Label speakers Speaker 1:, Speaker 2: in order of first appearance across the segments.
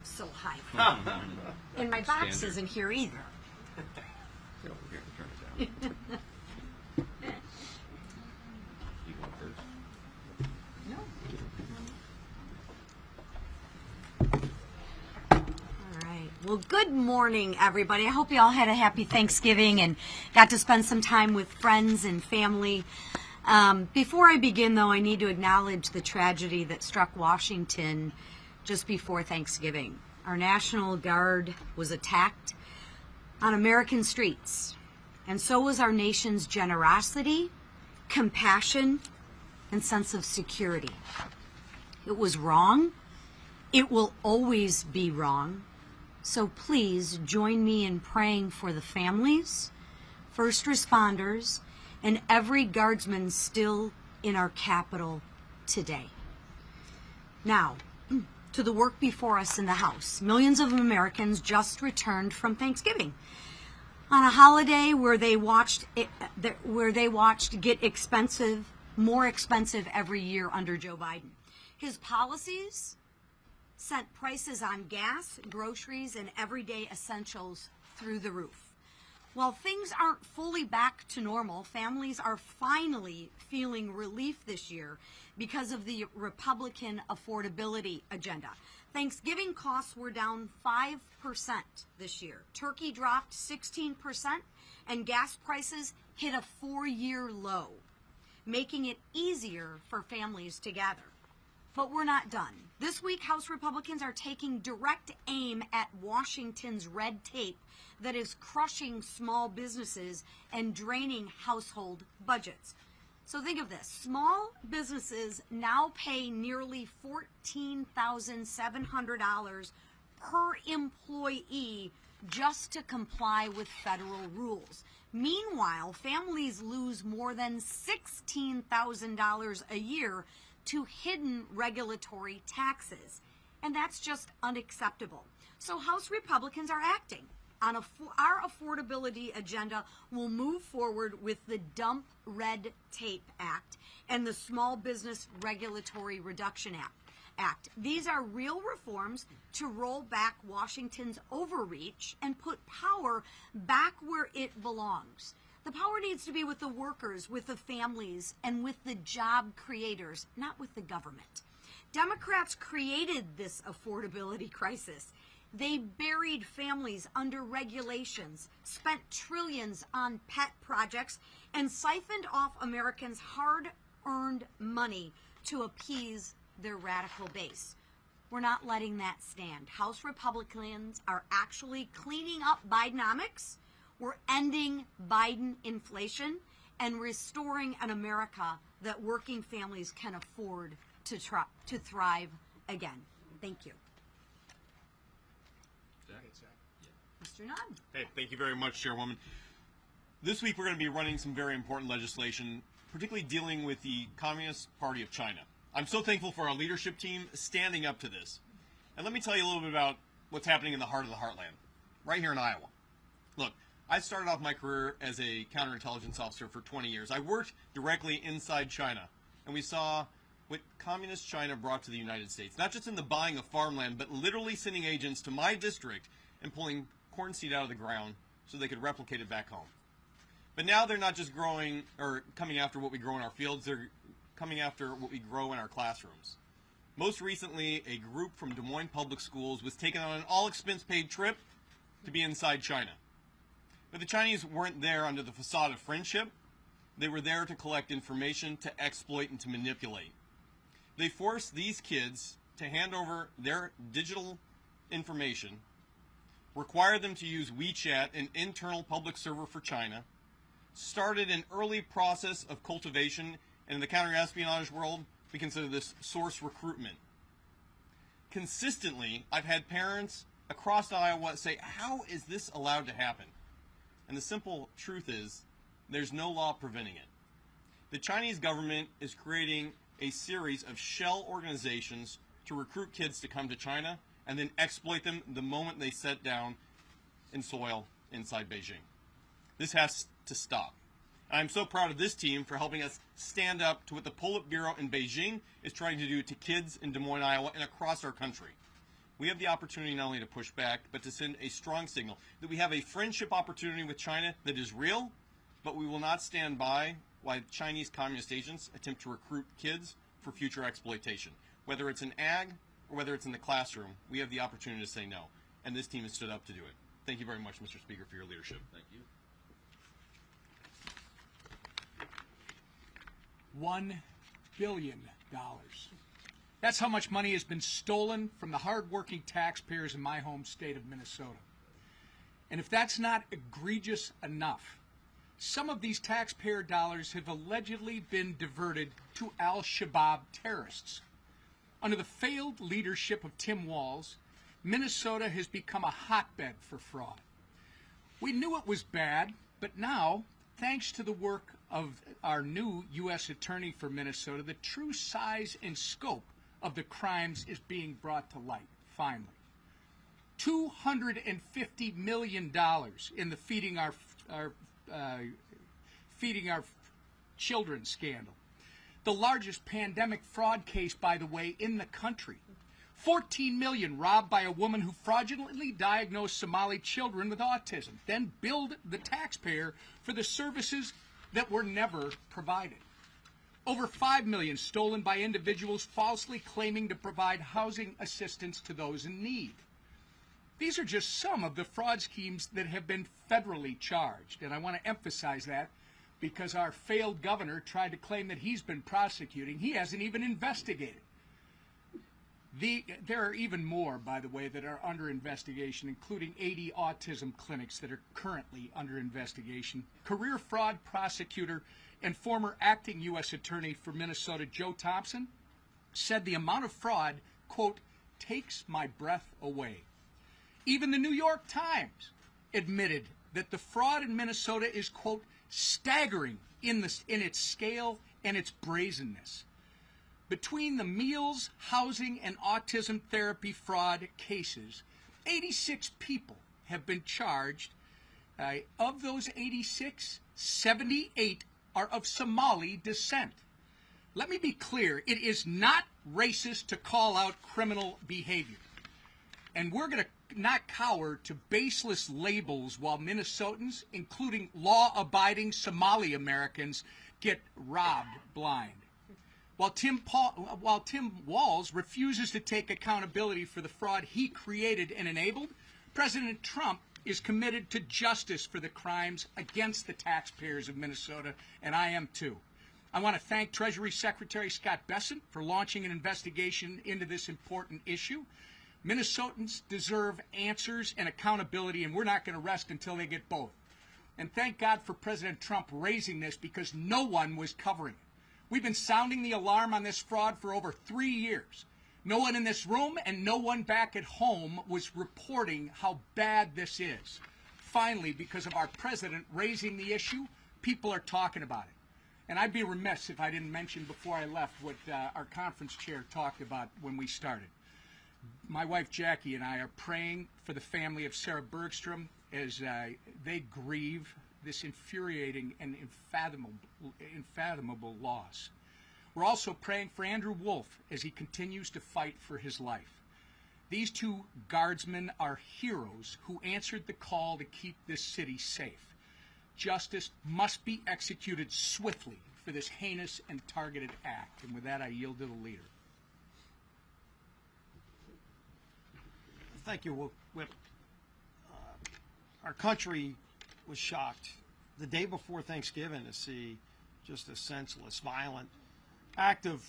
Speaker 1: so high. And my box isn't here either.
Speaker 2: Get over here and turn it down. You go first.
Speaker 1: No. All right. Well, good morning, everybody. I hope you all had a happy Thanksgiving and got to spend some time with friends and family. Before I begin, though, I need to acknowledge the tragedy that struck Washington just before Thanksgiving. Our National Guard was attacked on American streets, and so was our nation's generosity, compassion, and sense of security. It was wrong. It will always be wrong. So please join me in praying for the families, first responders, and every guardsman still in our capital today. Now, to the work before us in the House. Millions of Americans just returned from Thanksgiving on a holiday where they watched get expensive, more expensive every year under Joe Biden. His policies sent prices on gas, groceries, and everyday essentials through the roof. While things aren't fully back to normal, families are finally feeling relief this year because of the Republican affordability agenda. Thanksgiving costs were down 5% this year. Turkey dropped 16%, and gas prices hit a 4-year low, making it easier for families to gather. But we're not done. This week, House Republicans are taking direct aim at Washington's red tape that is crushing small businesses and draining household budgets. So think of this. Small businesses now pay nearly $14,700 per employee just to comply with federal rules. Meanwhile, families lose more than $16,000 a year to hidden regulatory taxes. And that's just unacceptable. So House Republicans are acting. Our affordability agenda will move forward with the Dump Red Tape Act and the Small Business Regulatory Reduction Act. These are real reforms to roll back Washington's overreach and put power back where it belongs. The power needs to be with the workers, with the families, and with the job creators, not with the government. Democrats created this affordability crisis. They buried families under regulations, spent trillions on pet projects, and siphoned off Americans' hard-earned money to appease their radical base. We're not letting that stand. House Republicans are actually cleaning up Bidenomics. We're ending Biden inflation and restoring an America that working families can afford to thrive again. Thank you. Mr. Nunn.
Speaker 3: Hey, thank you very much, Chairwoman. This week we're going to be running some very important legislation, particularly dealing with the Communist Party of China. I'm so thankful for our leadership team standing up to this. And let me tell you a little bit about what's happening in the heart of the heartland, right here in Iowa. Look, I started off my career as a counterintelligence officer for 20 years. I worked directly inside China, and we saw what Communist China brought to the United States, not just in the buying of farmland, but literally sending agents to my district and pulling corn seed out of the ground so they could replicate it back home. But now they're not just growing or coming after what we grow in our fields, they're coming after what we grow in our classrooms. Most recently, a group from Des Moines Public Schools was taken on an all-expense-paid trip to be inside China. But the Chinese weren't there under the facade of friendship. They were there to collect information, to exploit, and to manipulate. They forced these kids to hand over their digital information, required them to use WeChat, an internal public server for China, started an early process of cultivation, and in the counterespionage world, we consider this source recruitment. Consistently, I've had parents across Iowa say, how is this allowed to happen? And the simple truth is, there's no law preventing it. The Chinese government is creating a series of shell organizations to recruit kids to come to China and then exploit them the moment they set down in soil inside Beijing. This has to stop. I'm so proud of this team for helping us stand up to what the Politburo in Beijing is trying to do to kids in Des Moines, Iowa, and across our country. we have the opportunity not only to push back, but to send a strong signal that we have a friendship opportunity with China that is real, but we will not stand by while Chinese communist agents attempt to recruit kids for future exploitation. Whether it's in ag or whether it's in the classroom, we have the opportunity to say no, and this team has stood up to do it. Thank you very much, Mr. Speaker, for your leadership.
Speaker 2: Thank you.
Speaker 4: $1 billion. That's how much money has been stolen from the hardworking taxpayers in my home state of Minnesota. And if that's not egregious enough, some of these taxpayer dollars have allegedly been diverted to al-Shabaab terrorists. Under the failed leadership of Tim Walz, Minnesota has become a hotbed for fraud. We knew it was bad, but now, thanks to the work of our new U.S. Attorney for Minnesota, the true size and scope of the crimes is being brought to light, finally. $250 million in the feeding our children scandal. The largest pandemic fraud case, by the way, in the country. 14 million robbed by a woman who fraudulently diagnosed Somali children with autism, then billed the taxpayer for the services that were never provided. Over 5 million stolen by individuals falsely claiming to provide housing assistance to those in need. These are just some of the fraud schemes that have been federally charged, and I want to emphasize that because our failed governor tried to claim that he's been prosecuting. He hasn't even investigated. There are even more, by the way, that are under investigation, including 80 autism clinics that are currently under investigation. Career fraud prosecutor and former acting U.S. Attorney for Minnesota, Joe Thompson, said the amount of fraud, quote, takes my breath away. Even the New York Times admitted that the fraud in Minnesota is, quote, staggering in its scale and its brazenness. Between the meals, housing, and autism therapy fraud cases, 86 people have been charged. Of those 86, 78 are of Somali descent. Let me be clear, it is not racist to call out criminal behavior. And we're going to not cower to baseless labels while Minnesotans, including law-abiding Somali Americans, get robbed blind. While Tim Walz refuses to take accountability for the fraud he created and enabled, President Trump is committed to justice for the crimes against the taxpayers of Minnesota, and I am too. I want to thank Treasury Secretary Scott Bessent for launching an investigation into this important issue. Minnesotans deserve answers and accountability, and we're not going to rest until they get both. And thank God for President Trump raising this because no one was covering it. We've been sounding the alarm on this fraud for over 3 years. No one in this room and no one back at home was reporting how bad this is. Finally, because of our president raising the issue, people are talking about it. And I'd be remiss if I didn't mention before I left what our conference chair talked about when we started. My wife Jackie and I are praying for the family of Sarah Bergstrom as they grieve this infuriating and unfathomable loss. We're also praying for Andrew Wolf as he continues to fight for his life. These two guardsmen are heroes who answered the call to keep this city safe. Justice must be executed swiftly for this heinous and targeted act. And with that, I yield to the leader.
Speaker 5: Thank you, Whip. Our country was shocked the day before Thanksgiving to see just a senseless, violent act of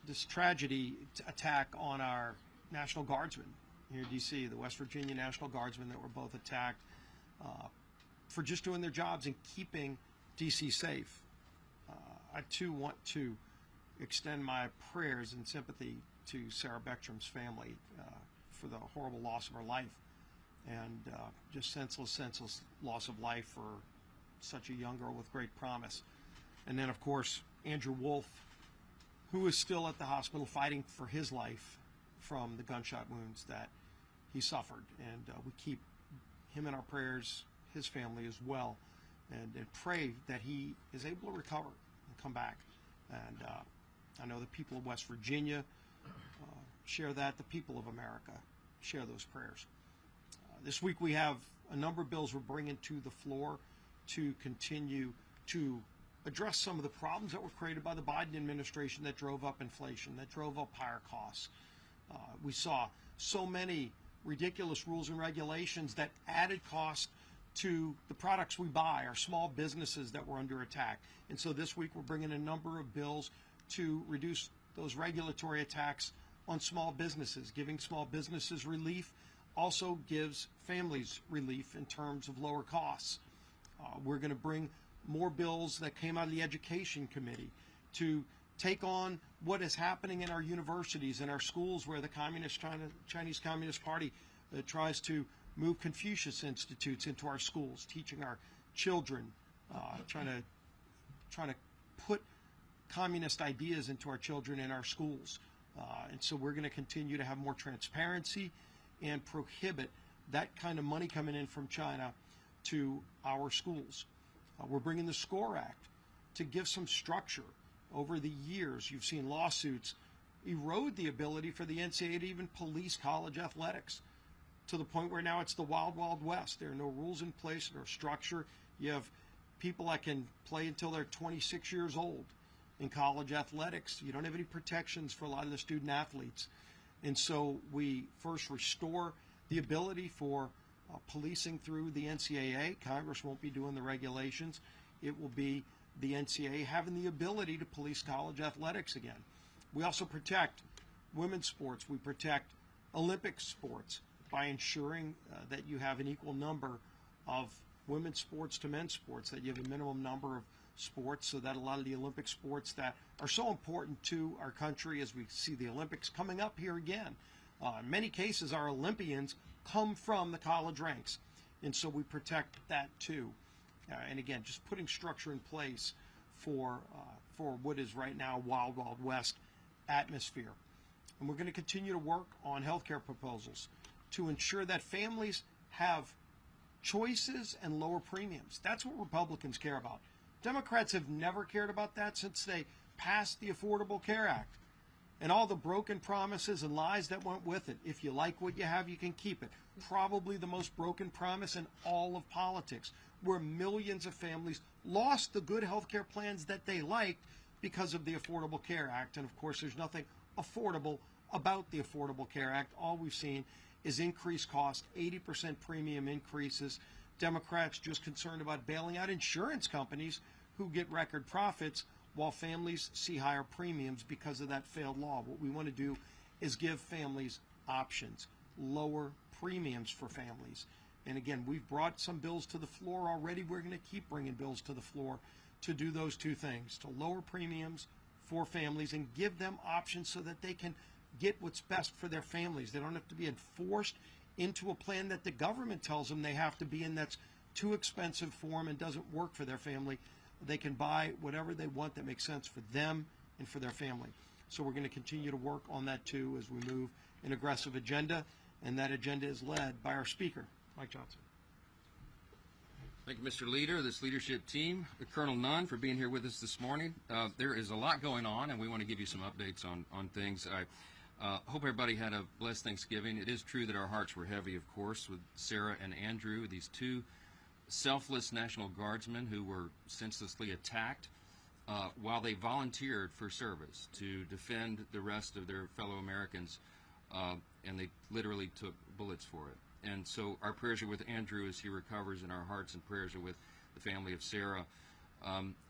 Speaker 5: this tragedy attack on our National Guardsmen here in D.C., the West Virginia National Guardsmen that were both attacked for just doing their jobs and keeping D.C. safe. I, too, want to extend my prayers and sympathy to Sarah Bergstrom's family for the horrible loss of her life and just senseless loss of life for such a young girl with great promise. And then, of course, Andrew Wolf, who is still at the hospital fighting for his life from the gunshot wounds that he suffered. And we keep him in our prayers, his family as well, and pray that he is able to recover and come back. And I know the people of West Virginia share that. The people of America share those prayers. This week we have a number of bills we're bringing to the floor to continue to address some of the problems that were created by the Biden administration that drove up inflation, that drove up higher costs. We saw so many ridiculous rules and regulations that added cost to the products we buy, our small businesses that were under attack. And so this week we're bringing a number of bills to reduce those regulatory attacks on small businesses. Giving small businesses relief also gives families relief in terms of lower costs. We're going to bring more bills that came out of the Education Committee to take on what is happening in our universities and our schools, where the Chinese Communist Party tries to move Confucius Institutes into our schools, teaching our children, trying to put communist ideas into our children in our schools. And so we're going to continue to have more transparency and prohibit that kind of money coming in from China to our schools. We're bringing the SCORE Act to give some structure. Over the years, you've seen lawsuits erode the ability for the NCAA to even police college athletics, to the point where now it's the wild, wild west. There are no rules in place, no structure. You have people that can play until they're 26 years old in college athletics. You don't have any protections for a lot of the student athletes. And so we first restore the ability for policing through the NCAA. Congress won't be doing the regulations. It will be the NCAA having the ability to police college athletics again. We also protect women's sports. We protect Olympic sports by ensuring that you have an equal number of women's sports to men's sports, that you have a minimum number of sports, so that a lot of the Olympic sports that are so important to our country, as we see the Olympics coming up here again. In many cases, our Olympians come from the college ranks, and so we protect that too. And again, just putting structure in place for what is right now wild, wild west atmosphere. And we're going to continue to work on health care proposals to ensure that families have choices and lower premiums. That's what Republicans care about. Democrats have never cared about that since they passed the Affordable Care Act and all the broken promises and lies that went with it. If you like what you have, you can keep it. Probably the most broken promise in all of politics, where millions of families lost the good health care plans that they liked because of the Affordable Care Act. And of course, there's nothing affordable about the Affordable Care Act. All we've seen is increased cost, 80% premium increases. Democrats just concerned about bailing out insurance companies who get record profits, while families see higher premiums because of that failed law. What we want to do is give families options, lower premiums for families. And again, we've brought some bills to the floor already. We're going to keep bringing bills to the floor to do those two things, to lower premiums for families and give them options so that they can get what's best for their families. They don't have to be enforced into a plan that the government tells them they have to be in, that's too expensive for them and doesn't work for their family. They can buy whatever they want that makes sense for them and for their family. So we're going to continue to work on that too as we move an aggressive agenda, and that agenda is led by our speaker, Mike Johnson.
Speaker 2: Thank you, Mr. Leader, this leadership team, Colonel Nunn, for being here with us this morning. There is a lot going on, and we want to give you some updates on things. I hope everybody had a blessed Thanksgiving. It is true that our hearts were heavy, of course, with Sarah and Andrew, these two selfless National Guardsmen who were senselessly attacked while they volunteered for service to defend the rest of their fellow Americans, and they literally took bullets for it. And so our prayers are with Andrew as he recovers, and our hearts and prayers are with the family of Sarah.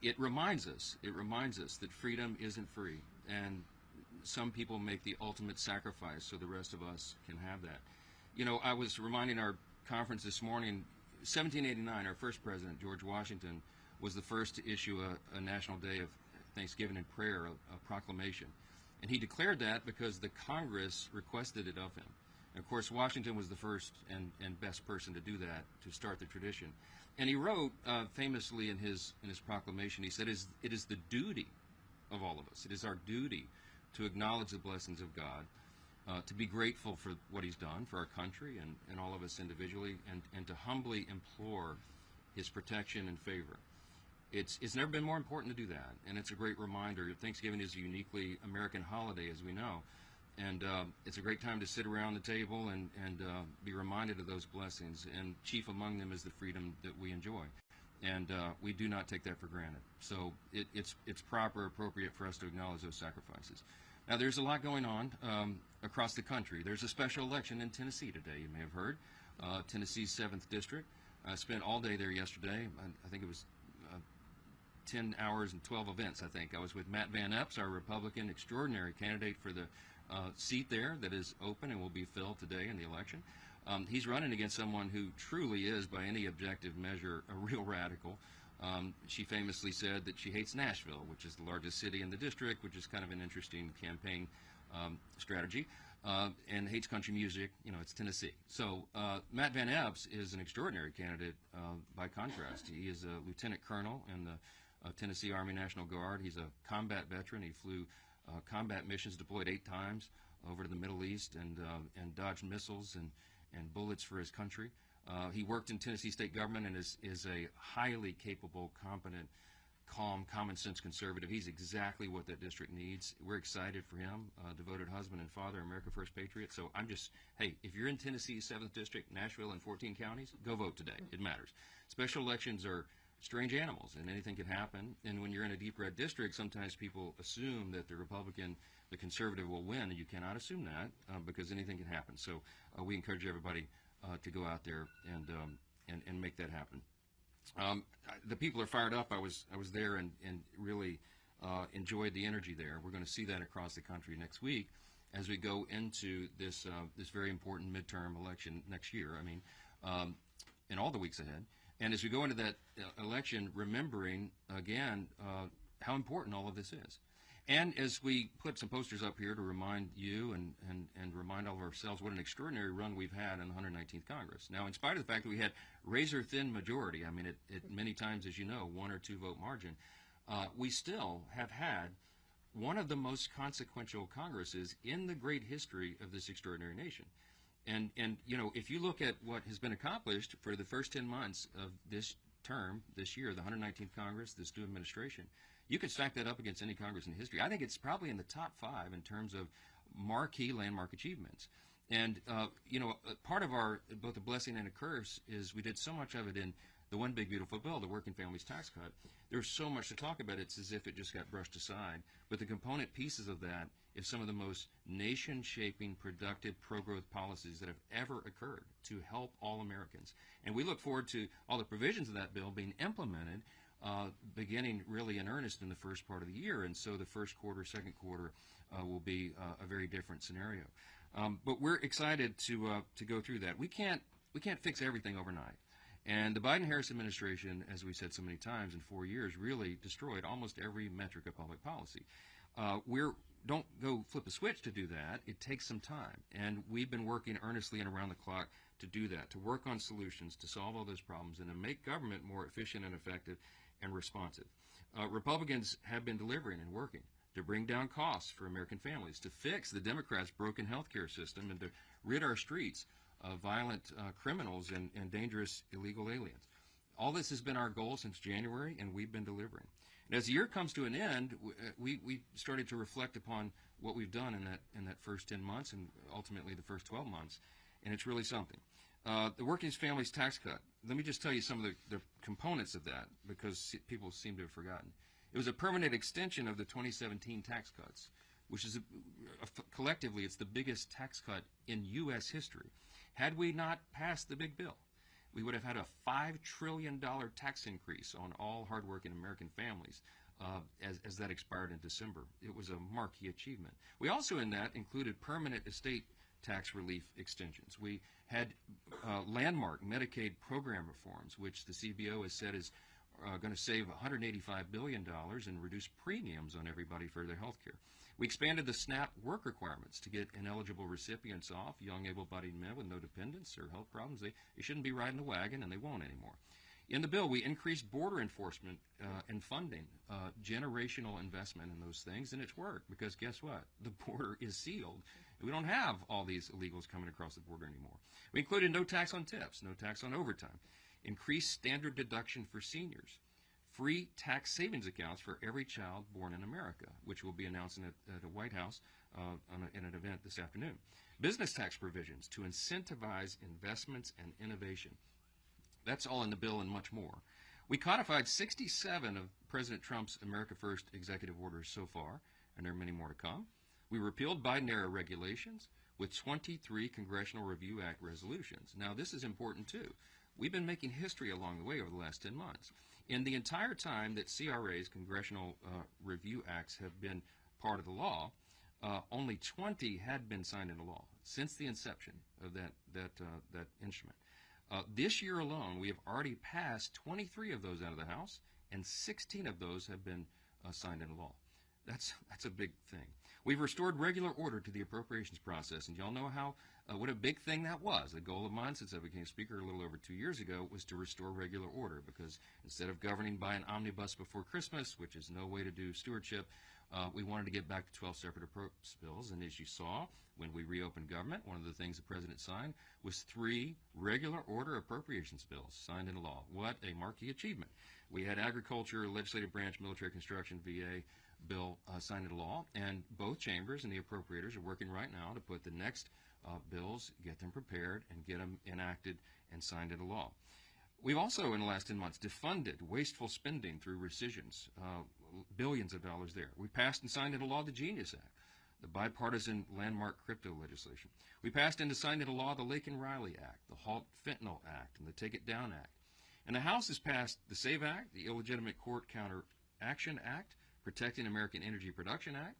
Speaker 2: It reminds us that freedom isn't free, and some people make the ultimate sacrifice so the rest of us can have that. You know, I was reminding our conference this morning, 1789, our first president, George Washington, was the first to issue a national day of thanksgiving and prayer, a proclamation. And he declared that because the Congress requested it of him. And of course, Washington was the first and best person to do that, to start the tradition. And he wrote famously in his proclamation, he said, it is the duty of all of us, it is our duty to acknowledge the blessings of God, to be grateful for what he's done for our country and all of us individually, and to humbly implore his protection and favor. It's never been more important to do that, and it's a great reminder. Thanksgiving is a uniquely American holiday, as we know, And it's a great time to sit around the table and be reminded of those blessings. And chief among them is the freedom that we enjoy. And we do not take that for granted. So it's proper, appropriate for us to acknowledge those sacrifices. Now, there's a lot going on across the country. There's a special election in Tennessee today, you may have heard. Tennessee's 7th District. I spent all day there yesterday. I think it was 10 hours and 12 events, I think. I was with Matt Van Epps, our Republican extraordinary candidate for the seat there that is open and will be filled today in the election. He's running against someone who truly is, by any objective measure, a real radical. She famously said that she hates Nashville, which is the largest city in the district, which is kind of an interesting campaign strategy, and hates country music. You know, it's Tennessee. So Matt Van Epps is an extraordinary candidate by contrast. He is a lieutenant colonel in the Tennessee Army National Guard. He's a combat veteran. He flew combat missions, deployed 8 times over to the Middle East, and dodged missiles and bullets for his country. He worked in Tennessee state government and is a highly capable, competent, calm, common sense conservative. He's exactly what that district needs. We're excited for him, devoted husband and father, America First Patriot. So hey, if you're in Tennessee's 7th District, Nashville, and 14 counties, go vote today. It matters. Special elections are strange animals, and anything can happen. And when you're in a deep red district, sometimes people assume that the Republican, the conservative, will win, and you cannot assume that because anything can happen. So we encourage everybody to go out there and make that happen. The people are fired up. I was there and really enjoyed the energy there. We're going to see that across the country next week as we go into this very important midterm election next year. I mean, and all the weeks ahead. And as we go into that election, remembering again how important all of this is. And as we put some posters up here to remind you and remind all of ourselves what an extraordinary run we've had in the 119th Congress. Now, in spite of the fact that we had razor-thin majority, I mean, it many times, as you know, 1 or 2 vote margin, we still have had one of the most consequential Congresses in the great history of this extraordinary nation. And you know, if you look at what has been accomplished for the first 10 months of this term, this year, the 119th Congress, this new administration, you could stack that up against any Congress in history. I think it's probably in the top 5 in terms of marquee landmark achievements. And, you know, part of our, both a blessing and a curse is we did so much of it in the One Big Beautiful Bill, the Working Families Tax Cut. There's so much to talk about. It's as if it just got brushed aside. But the component pieces of that is some of the most nation-shaping, productive, pro-growth policies that have ever occurred to help all Americans. And we look forward to all the provisions of that bill being implemented beginning really in earnest in the first part of the year. And so the first quarter, second quarter will be a very different scenario. But we're excited to go through that. We can't fix everything overnight. And the Biden-Harris administration, as we said so many times, in 4 years, really destroyed almost every metric of public policy. Don't go flip a switch to do that. It takes some time. And we've been working earnestly and around the clock to do that, to work on solutions, to solve all those problems, and to make government more efficient and effective and responsive. Republicans have been delivering and working to bring down costs for American families, to fix the Democrats' broken health care system, and to rid our streets of violent criminals and dangerous illegal aliens. All this has been our goal since January, and we've been delivering. And as the year comes to an end, we started to reflect upon what we've done in that first 10 months and ultimately the first 12 months, and it's really something. The Working Families Tax Cut, let me just tell you some of the components of that, because people seem to have forgotten. It was a permanent extension of the 2017 tax cuts, which is collectively it's the biggest tax cut in U.S. history. Had we not passed the big bill, we would have had a $5 trillion tax increase on all hardworking American families as that expired in December. It was a marquee achievement. We also in that included permanent estate tax relief extensions. We had landmark Medicaid program reforms, which the CBO has said is going to save $185 billion and reduce premiums on everybody for their health care. We expanded the SNAP work requirements to get ineligible recipients off, young able-bodied men with no dependents or health problems. They shouldn't be riding the wagon, and they won't anymore. In the bill, we increased border enforcement and funding, generational investment in those things, and it's worked because guess what? The border is sealed. We don't have all these illegals coming across the border anymore. We included no tax on tips, no tax on overtime, increased standard deduction for seniors, free tax savings accounts for every child born in America, which we'll be announcing at the White House in an event this afternoon. Business tax provisions to incentivize investments and innovation. That's all in the bill and much more. We codified 67 of President Trump's America First executive orders so far, and there are many more to come. We repealed Biden-era regulations with 23 Congressional Review Act resolutions. Now, this is important, too. We've been making history along the way over the last 10 months. In the entire time that CRA's, Congressional Review Acts, have been part of the law, only 20 had been signed into law since the inception of that instrument. This year alone, we have already passed 23 of those out of the House, and 16 of those have been signed into law. That's a big thing. We've restored regular order to the appropriations process, and y'all know how what a big thing that was. The goal of mine since I became Speaker a little over 2 years ago was to restore regular order, because instead of governing by an omnibus before Christmas, which is no way to do stewardship, we wanted to get back to 12 separate appropriations bills. And as you saw, when we reopened government, one of the things the President signed was 3 regular order appropriations bills signed into law. What a marquee achievement. We had agriculture, legislative branch, military construction, VA bill signed into law, and both chambers and the appropriators are working right now to put the next bills, get them prepared, and get them enacted and signed into law. We've also, in the last 10 months, defunded wasteful spending through rescissions, billions of dollars there. We passed and signed into law the Genius Act, the bipartisan landmark crypto legislation. We passed and signed into law the Laken-Riley Act, the Halt Fentanyl Act, and the Take It Down Act. And the House has passed the SAVE Act, the Illegitimate Court Counter Action Act, Protecting American Energy Production Act,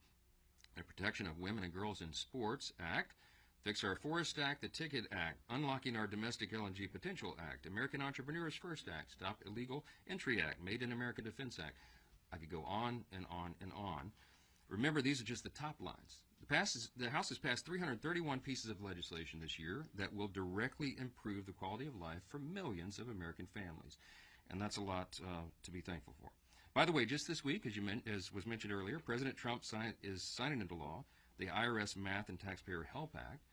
Speaker 2: the Protection of Women and Girls in Sports Act, Fix Our Forest Act, the Ticket Act, Unlocking Our Domestic LNG Potential Act, American Entrepreneurs First Act, Stop Illegal Entry Act, Made in America Defense Act. I could go on and on and on. Remember, these are just the top lines. The House has passed 331 pieces of legislation this year that will directly improve the quality of life for millions of American families. And that's a lot to be thankful for. By the way, just this week, as was mentioned earlier, President Trump is signing into law the IRS Math and Taxpayer Help Act.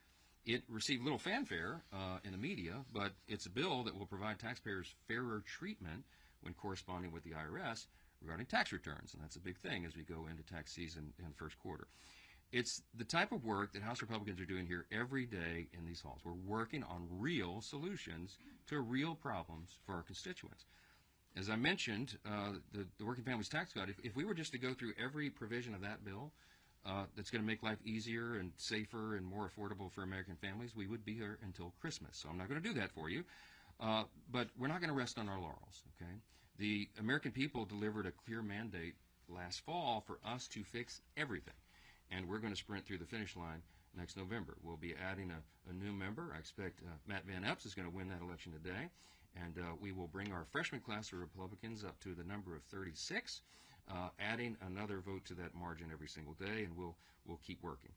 Speaker 2: It received little fanfare in the media, but it's a bill that will provide taxpayers fairer treatment when corresponding with the IRS regarding tax returns, and that's a big thing as we go into tax season in the first quarter. It's the type of work that House Republicans are doing here every day in these halls. We're working on real solutions to real problems for our constituents. As I mentioned, the Working Families Tax Code, if we were just to go through every provision of that bill that's going to make life easier and safer and more affordable for American families, we would be here until Christmas. So I'm not going to do that for you. But we're not going to rest on our laurels, okay? The American people delivered a clear mandate last fall for us to fix everything. And we're going to sprint through the finish line next November. We'll be adding a new member. I expect Matt Van Epps is going to win that election today. And we will bring our freshman class of Republicans up to the number of 36, adding another vote to that margin every single day, and we'll keep working.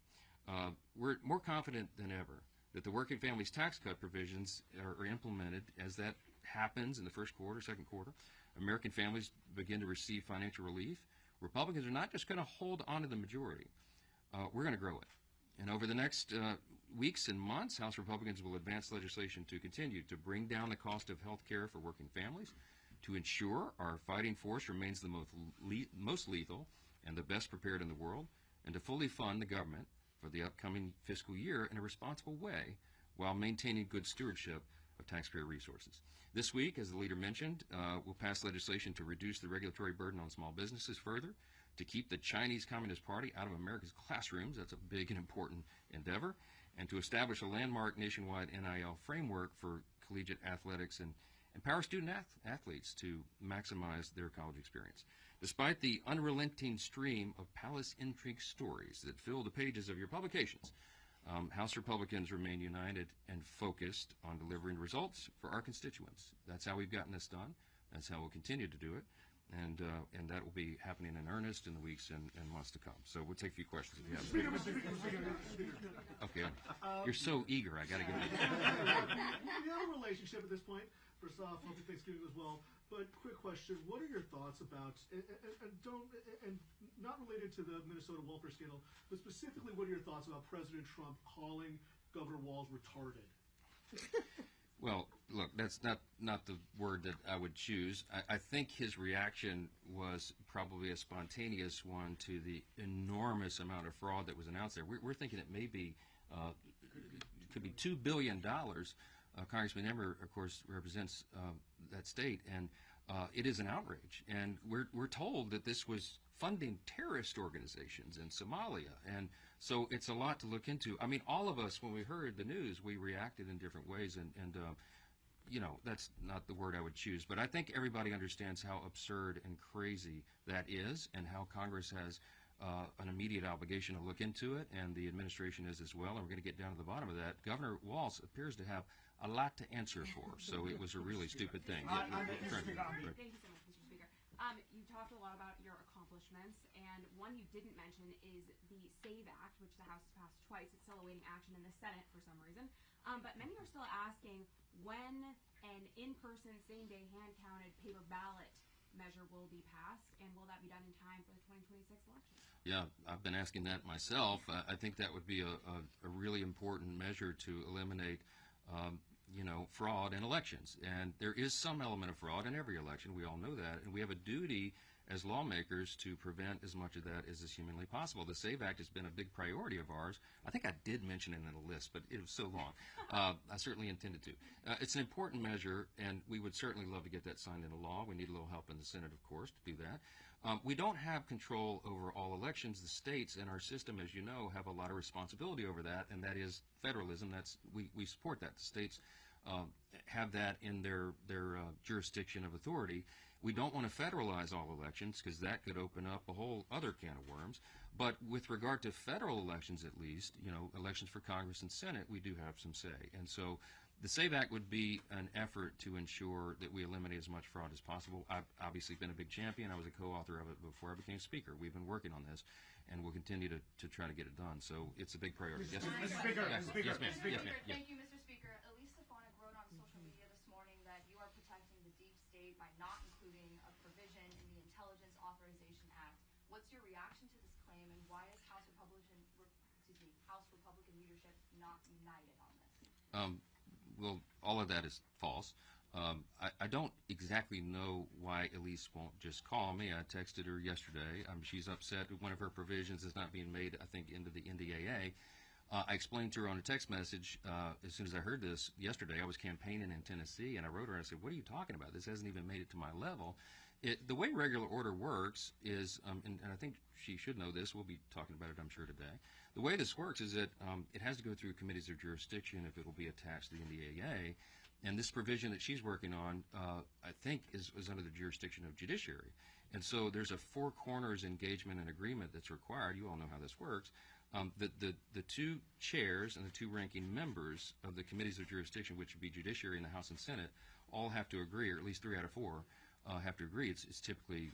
Speaker 2: We're more confident than ever that the Working Families Tax Cut provisions are implemented as that happens in the first quarter, second quarter. American families begin to receive financial relief. Republicans are not just going to hold on to the majority. We're going to grow it. And over the next weeks and months, House Republicans will advance legislation to continue to bring down the cost of health care for working families, to ensure our fighting force remains the most lethal and the best prepared in the world, and to fully fund the government for the upcoming fiscal year in a responsible way while maintaining good stewardship of taxpayer resources. This week, as the leader mentioned, we'll pass legislation to reduce the regulatory burden on small businesses further, to keep the Chinese Communist Party out of America's classrooms. That's a big and important endeavor. And to establish a landmark nationwide NIL framework for collegiate athletics and empower student athletes to maximize their college experience. Despite the unrelenting stream of palace intrigue stories that fill the pages of your publications, House Republicans remain united and focused on delivering results for our constituents. That's how we've gotten this done. That's how we'll continue to do it. And that will be happening in earnest in the weeks and months to come. So we'll take a few questions if you have them. Okay. You're so eager. I got to get it.
Speaker 6: We have a relationship at this point. First off, happy Thanksgiving as well. But quick question: what are your thoughts about and not related to the Minnesota welfare scandal, but specifically, what are your thoughts about President Trump calling Governor Walz retarded?
Speaker 2: Well, look, that's not the word that I would choose. I think his reaction was probably a spontaneous one to the enormous amount of fraud that was announced there. We're thinking it may be, it could be $2 billion. Congressman Emmer, of course, represents that state, and it is an outrage. And we're told that this was funding terrorist organizations in Somalia, and so it's a lot to look into. I mean, all of us, when we heard the news, we reacted in different ways, and you know, that's not the word I would choose, but I think everybody understands how absurd and crazy that is, and how Congress has an immediate obligation to look into it, and the administration is as well, and we're going to get down to the bottom of that. Governor Walz appears to have a lot to answer for, so it was a really stupid thing.
Speaker 7: Thank you so much, Mr. Speaker. You talked a lot about your accomplishments, and one you didn't mention is the SAVE Act, which the House has passed twice. It's still awaiting action in the Senate for some reason. But many are still asking when an in-person, same-day, hand-counted paper ballot measure will be passed, and will that be done in time for the 2026 election?
Speaker 2: Yeah, I've been asking that myself. I think that would be a really important measure to eliminate you know, fraud in elections. And there is some element of fraud in every election. We all know that. And we have a duty as lawmakers to prevent as much of that as is humanly possible. The SAVE Act has been a big priority of ours. I think I did mention it in the list, but it was so long. I certainly intended to. It's an important measure, and we would certainly love to get that signed into law. We need a little help in the Senate, of course, to do that. We don't have control over all elections. The states in our system, as you know, have a lot of responsibility over that, and that is federalism. We support that. The states have that in their jurisdiction of authority. We don't want to federalize all elections because that could open up a whole other can of worms. But with regard to federal elections, at least, you know, elections for Congress and Senate, we do have some say. And so the SAVE Act would be an effort to ensure that we eliminate as much fraud as possible. I've obviously been a big champion. I was a co-author of it before I became Speaker. We've been working on this, and we'll continue to try to get it done. So it's a big priority. Yes, ma'am.
Speaker 7: Mr.
Speaker 6: Speaker,
Speaker 2: Yes,
Speaker 6: Speaker,
Speaker 2: yes, ma'am.
Speaker 6: Speaker.
Speaker 2: Yes, ma'am. Yes.
Speaker 8: Thank you, Mr. Speaker. Elise Stefanik wrote on social media this morning that you are protecting the deep state by not including a provision in the Intelligence Authorization Act. What's your reaction to this claim, and why is House Republican leadership not united on this?
Speaker 2: Well, all of that is false. I don't exactly know why Elise won't just call me. I texted her yesterday. She's upset that one of her provisions is not being made, I think, into the NDAA. I explained to her on a text message as soon as I heard this yesterday. I was campaigning in Tennessee, and I wrote her and I said, what are you talking about? This hasn't even made it to my level. The way regular order works is, and I think she should know this, we'll be talking about it, I'm sure, today. The way this works is that it has to go through committees of jurisdiction if it will be attached to the NDAA. And this provision that she's working on, I think, is under the jurisdiction of judiciary. And so there's a four corners engagement and agreement that's required. You all know how this works. The two chairs and the two ranking members of the committees of jurisdiction, which would be judiciary in the House and Senate, all have to agree, or at least 3 out of 4 have to agree. It's typically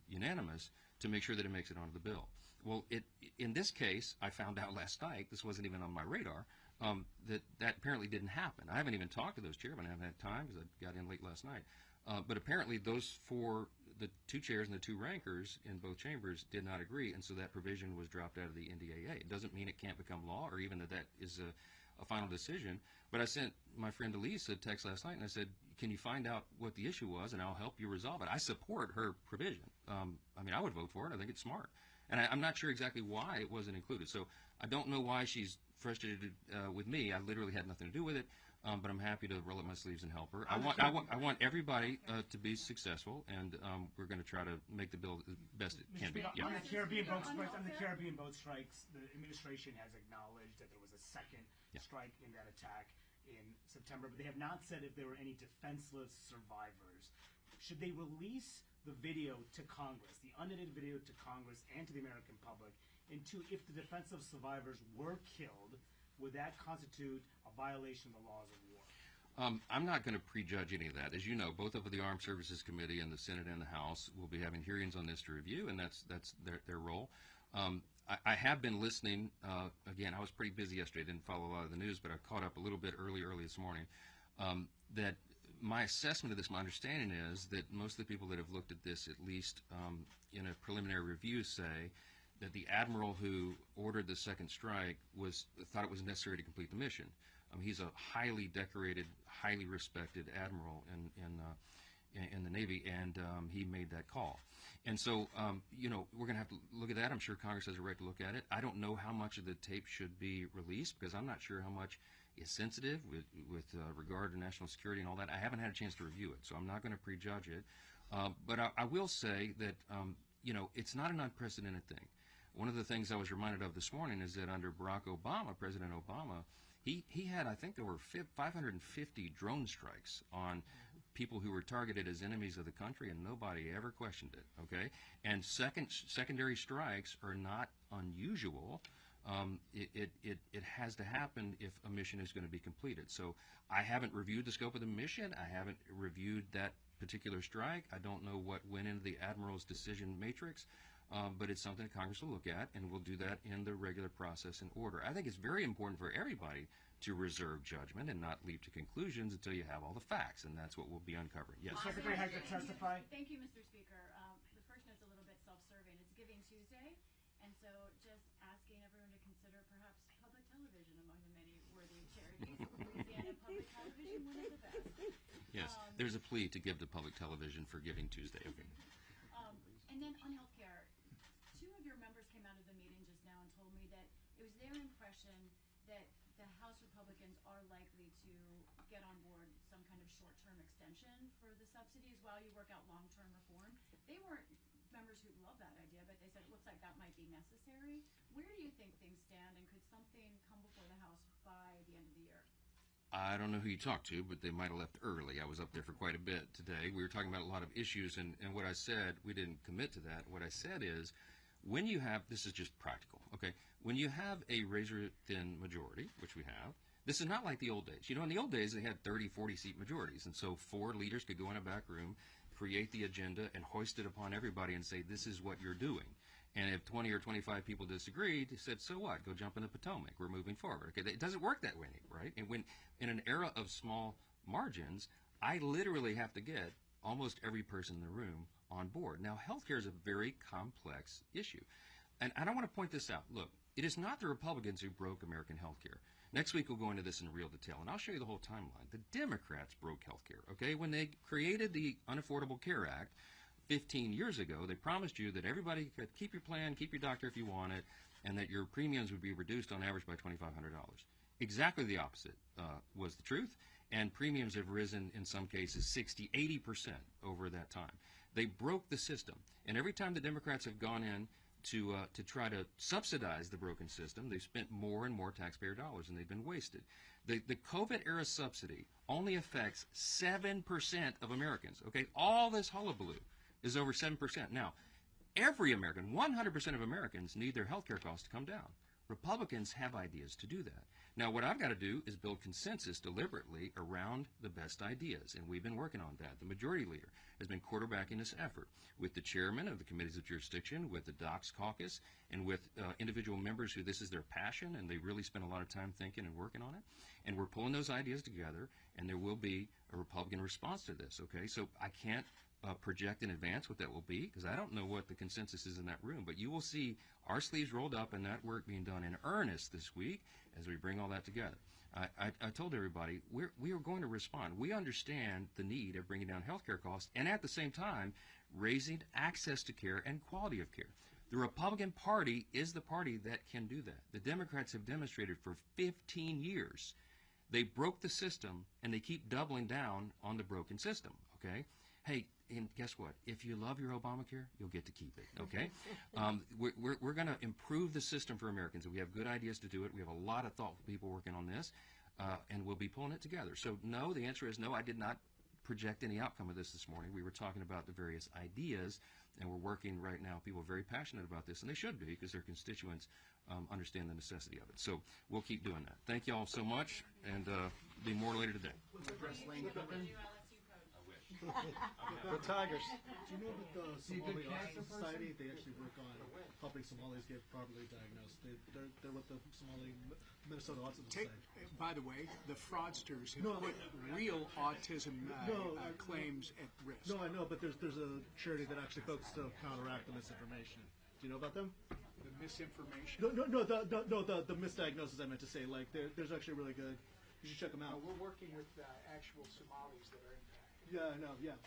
Speaker 2: unanimous to make sure that it makes it onto the bill. Well, in this case, I found out last night, this wasn't even on my radar, that apparently didn't happen. I haven't even talked to those chairmen. I haven't had time because I got in late last night. But apparently those 4, the 2 chairs and the 2 rankers in both chambers did not agree, and so that provision was dropped out of the NDAA. It doesn't mean it can't become law or even that is a final decision. But I sent my friend Elise a text last night, and I said, can you find out what the issue was, and I'll help you resolve it. I support her provision. I mean, I would vote for it. I think it's smart. And I'm not sure exactly why it wasn't included. So I don't know why she's frustrated with me. I literally had nothing to do with it, but I'm happy to roll up my sleeves and help her. I want everybody to be successful, and we're going to try to make the bill as best it can be.
Speaker 9: On the Caribbean boat strikes, the administration has acknowledged that there was a second strike in that attack in September, but they have not said if there were any defenseless survivors. Should they release the video to Congress, the unedited video to Congress and to the American public? And 2, if the defenseless survivors were killed, would that constitute a violation of the laws of war?
Speaker 2: I'm not going to prejudge any of that. As you know, both of the Armed Services Committee and the Senate and the House will be having hearings on this to review, and that's their role. I have been listening. Again, I was pretty busy yesterday. Didn't follow a lot of the news, but I caught up a little bit early this morning. That my assessment of this, my understanding is that most of the people that have looked at this, at least in a preliminary review, say that the admiral who ordered the second strike thought it was necessary to complete the mission. He's a highly decorated, highly respected admiral in the Navy, and he made that call. And so, we're going to have to look at that. I'm sure Congress has a right to look at it. I don't know how much of the tape should be released, because I'm not sure how much is sensitive with regard to national security and all that. I haven't had a chance to review it, so I'm not going to prejudge it. But I will say that, it's not an unprecedented thing. One of the things I was reminded of this morning is that under Barack Obama, President Obama, he had, I think there were 550 drone strikes on people who were targeted as enemies of the country, and nobody ever questioned it, okay? And secondary strikes are not unusual. It has to happen if a mission is going to be completed. So I haven't reviewed the scope of the mission. I haven't reviewed that particular strike. I don't know what went into the Admiral's decision matrix. But it's something that Congress will look at, and we'll do that in the regular process and order. I think it's very important for everybody to reserve judgment and not leap to conclusions until you have all the facts, and that's what we'll be uncovering. Yes.
Speaker 9: The Secretary has to testify.
Speaker 8: Thank you, Mr. Speaker. The first note's a little bit self-serving. It's Giving Tuesday, and so just asking everyone to consider perhaps public television among the many worthy charities. Louisiana Public Television, one of the best.
Speaker 2: Yes, there's a plea to give to public television for Giving Tuesday. Okay.
Speaker 8: And then on healthcare, two of your members came out of the meeting just now and told me that it was their impression that the House Republicans are likely to get on board some kind of short-term extension for the subsidies while you work out long-term reform. They weren't members who love that idea, but they said it looks like that might be necessary. Where do you think things stand, and could something come before the House by the end of the year?
Speaker 2: I don't know who you talked to, but they might have left early. I was up there for quite a bit today. We were talking about a lot of issues, and what I said, we didn't commit to that. What I said is, when you have, this is just practical, okay? When you have a razor-thin majority, which we have, this is not like the old days. In the old days, they had 30, 40-seat majorities, and so 4 leaders could go in a back room, create the agenda, and hoist it upon everybody and say, this is what you're doing. And if 20 or 25 people disagreed, they said, so what? Go jump in the Potomac. We're moving forward. Okay, it doesn't work that way, right? And when in an era of small margins, I literally have to get almost every person in the room on board. Now, healthcare is a very complex issue. And I want to point this out. Look, it is not the Republicans who broke American healthcare. Next week, we'll go into this in real detail, and I'll show you the whole timeline. The Democrats broke healthcare, okay? When they created the Unaffordable Care Act 15 years ago, they promised you that everybody could keep your plan, keep your doctor if you want it, and that your premiums would be reduced on average by $2,500. Exactly the opposite was the truth, and premiums have risen in some cases 60, 80% over that time. They broke the system, and every time the Democrats have gone in to try to subsidize the broken system, they've spent more and more taxpayer dollars, and they've been wasted. The COVID-era subsidy only affects 7% of Americans, okay? All this hullabaloo is over 7%. Now, every American, 100% of Americans need their health care costs to come down. Republicans have ideas to do that. Now, what I've got to do is build consensus deliberately around the best ideas, and we've been working on that. The majority leader has been quarterbacking this effort with the chairman of the committees of jurisdiction, with the Docs Caucus, and with individual members who this is their passion, and they really spend a lot of time thinking and working on it. And we're pulling those ideas together, and there will be a Republican response to this, okay? So I can't project in advance what that will be, because I don't know what the consensus is in that room, but you will see our sleeves rolled up and that work being done in earnest this week as we bring all that together. I told everybody we are going to respond. We understand the need of bringing down healthcare costs and at the same time raising access to care and quality of care. The Republican Party is the party that can do that. The Democrats have demonstrated for 15 years they broke the system and they keep doubling down on the broken system, okay? Hey, and guess what? If you love your Obamacare, you'll get to keep it, okay? We're going to improve the system for Americans, and we have good ideas to do it. We have a lot of thoughtful people working on this, and we'll be pulling it together. So no, the answer is no, I did not project any outcome of this morning. We were talking about the various ideas, and we're working right now. People are very passionate about this, and they should be, because their constituents understand the necessity of it. So we'll keep doing that. Thank you all so much, and be more later today.
Speaker 5: The Tigers.
Speaker 6: Do you know that the Somali Autism Society, they actually work on helping Somalis get properly diagnosed? They're with the Somali Minnesota Autism Society.
Speaker 4: By the way, the fraudsters have put real autism claims at risk.
Speaker 6: No, I know, but there's a charity that actually focuses to counteract the misinformation. Do you know about them?
Speaker 4: The misinformation?
Speaker 6: No, the misdiagnosis I meant to say. Like, there's actually really good. You should check them out.
Speaker 4: We're working with actual Somalis that are impacted.
Speaker 6: Yeah, I know. Yeah.